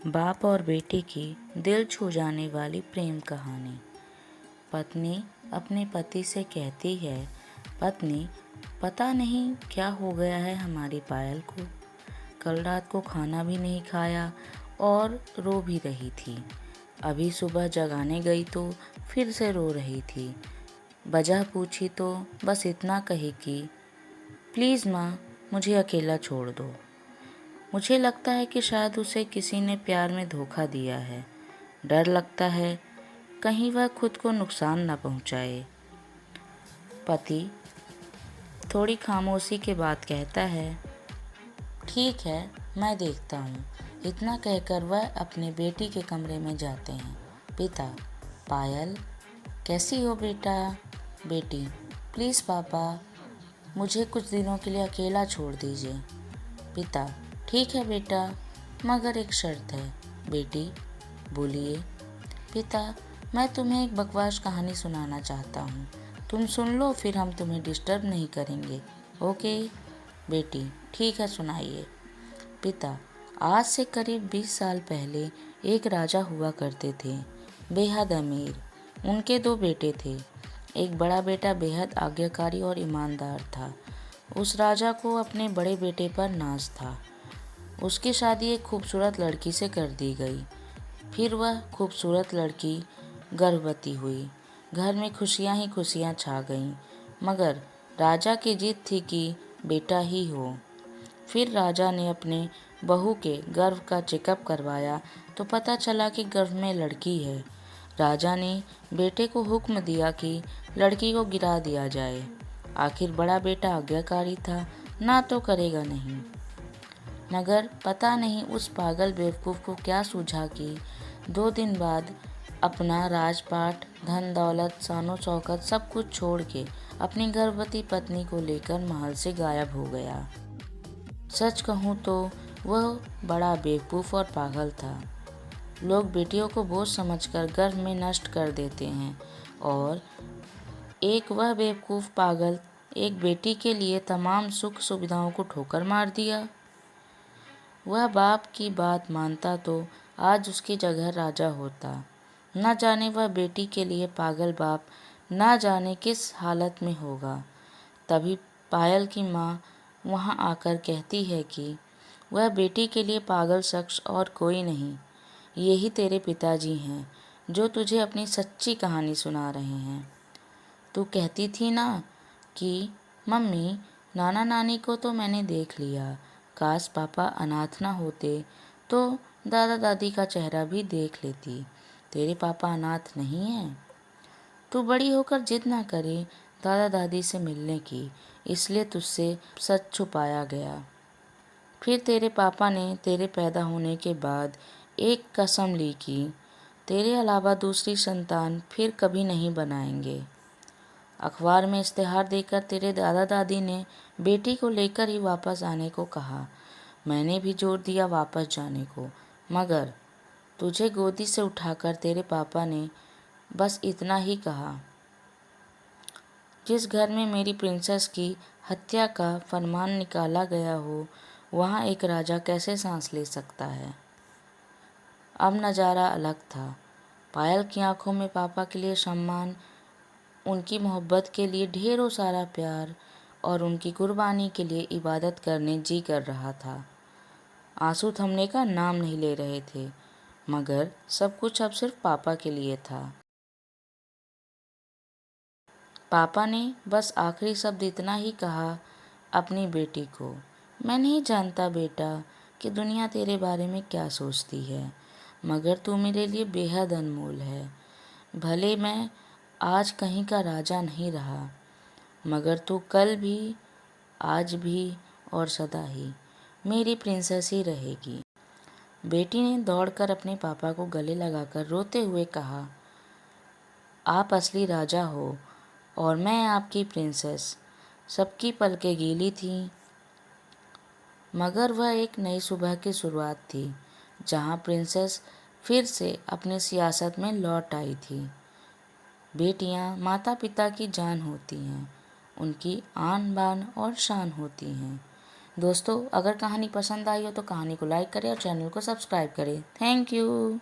बाप और बेटे की दिल छू जाने वाली प्रेम कहानी। पत्नी अपने पति से कहती है, पत्नी, पता नहीं क्या हो गया है हमारी पायल को। कल रात को खाना भी नहीं खाया और रो भी रही थी। अभी सुबह जगाने गई तो फिर से रो रही थी। वजह पूछी तो बस इतना कही कि प्लीज़ माँ, मुझे अकेला छोड़ दो। मुझे लगता है कि शायद उसे किसी ने प्यार में धोखा दिया है। डर लगता है कहीं वह खुद को नुकसान न पहुंचाए। पति थोड़ी खामोशी के बाद कहता है, ठीक है, मैं देखता हूँ। इतना कहकर वह अपने बेटी के कमरे में जाते हैं। पिता, पायल, कैसी हो बेटा? बेटी, प्लीज़ पापा, मुझे कुछ दिनों के लिए अकेला छोड़ दीजिए। पिता, ठीक है बेटा, मगर एक शर्त है। बेटी, बोलिए। पिता, मैं तुम्हें एक बकवास कहानी सुनाना चाहता हूँ। तुम सुन लो, फिर हम तुम्हें डिस्टर्ब नहीं करेंगे, ओके? बेटी, ठीक है, सुनाइए। पिता, आज से करीब 20 साल पहले एक राजा हुआ करते थे, बेहद अमीर। उनके 2 बेटे थे। एक बड़ा बेटा बेहद आज्ञाकारी और ईमानदार था। उस राजा को अपने बड़े बेटे पर नाज था। उसकी शादी एक खूबसूरत लड़की से कर दी गई। फिर वह खूबसूरत लड़की गर्भवती हुई। घर में खुशियां ही खुशियां छा गईं, मगर राजा की जिद थी कि बेटा ही हो। फिर राजा ने अपने बहू के गर्भ का चेकअप करवाया तो पता चला कि गर्भ में लड़की है। राजा ने बेटे को हुक्म दिया कि लड़की को गिरा दिया जाए। आखिर बड़ा बेटा आज्ञाकारी था, ना तो करेगा नहीं। मगर पता नहीं उस पागल बेवकूफ़ को क्या सूझा कि 2 दिन बाद अपना राजपाट, धन दौलत, शानो शौकत सब कुछ छोड़ के अपनी गर्भवती पत्नी को लेकर महल से गायब हो गया। सच कहूँ तो वह बड़ा बेवकूफ़ और पागल था। लोग बेटियों को बोझ समझकर गर्भ में नष्ट कर देते हैं और एक वह बेवकूफ़ पागल एक बेटी के लिए तमाम सुख सुविधाओं को ठोकर मार दिया। वह बाप की बात मानता तो आज उसकी जगह राजा होता। न जाने वह बेटी के लिए पागल बाप न जाने किस हालत में होगा। तभी पायल की माँ वहाँ आकर कहती है कि वह बेटी के लिए पागल शख्स और कोई नहीं, यही तेरे पिताजी हैं जो तुझे अपनी सच्ची कहानी सुना रहे हैं। तू कहती थी ना कि मम्मी, नाना नानी को तो मैंने देख लिया, काश पापा अनाथ ना होते तो दादा दादी का चेहरा भी देख लेती। तेरे पापा अनाथ नहीं हैं। तू बड़ी होकर जिद ना करे दादा दादी से मिलने की, इसलिए तुझसे सच छुपाया गया। फिर तेरे पापा ने तेरे पैदा होने के बाद एक कसम ली कि तेरे अलावा दूसरी संतान फिर कभी नहीं बनाएंगे। अखबार में इश्तेहार देकर तेरे दादा दादी ने बेटी को लेकर ही वापस आने को कहा। मैंने भी जोर दिया वापस जाने को, मगर तुझे गोदी से उठाकर तेरे पापा ने बस इतना ही कहा, जिस घर में मेरी प्रिंसेस की हत्या का फरमान निकाला गया हो, वहाँ एक राजा कैसे सांस ले सकता है। अब नज़ारा अलग था। पायल की आंखों में पापा के लिए सम्मान, उनकी मोहब्बत के लिए ढेरों सारा प्यार और उनकी कुर्बानी के लिए इबादत करने जी कर रहा था। आंसू थमने का नाम नहीं ले रहे थे, मगर सब कुछ अब सिर्फ पापा के लिए था। पापा ने बस आखिरी शब्द इतना ही कहा अपनी बेटी को, मैं नहीं जानता बेटा कि दुनिया तेरे बारे में क्या सोचती है, मगर तू मेरे लिए बेहद अनमोल है। भले मैं आज कहीं का राजा नहीं रहा, मगर तू कल भी, आज भी और सदा ही मेरी प्रिंसेस ही रहेगी। बेटी ने दौड़कर अपने पापा को गले लगाकर रोते हुए कहा, आप असली राजा हो और मैं आपकी प्रिंसेस। सबकी पलकें गीली थीं, मगर वह एक नई सुबह की शुरुआत थी जहां प्रिंसेस फिर से अपनी सियासत में लौट आई थी। बेटियां माता पिता की जान होती हैं, उनकी आन बान और शान होती हैं। दोस्तों, अगर कहानी पसंद आई हो तो कहानी को लाइक करें और चैनल को सब्सक्राइब करें। Thank you.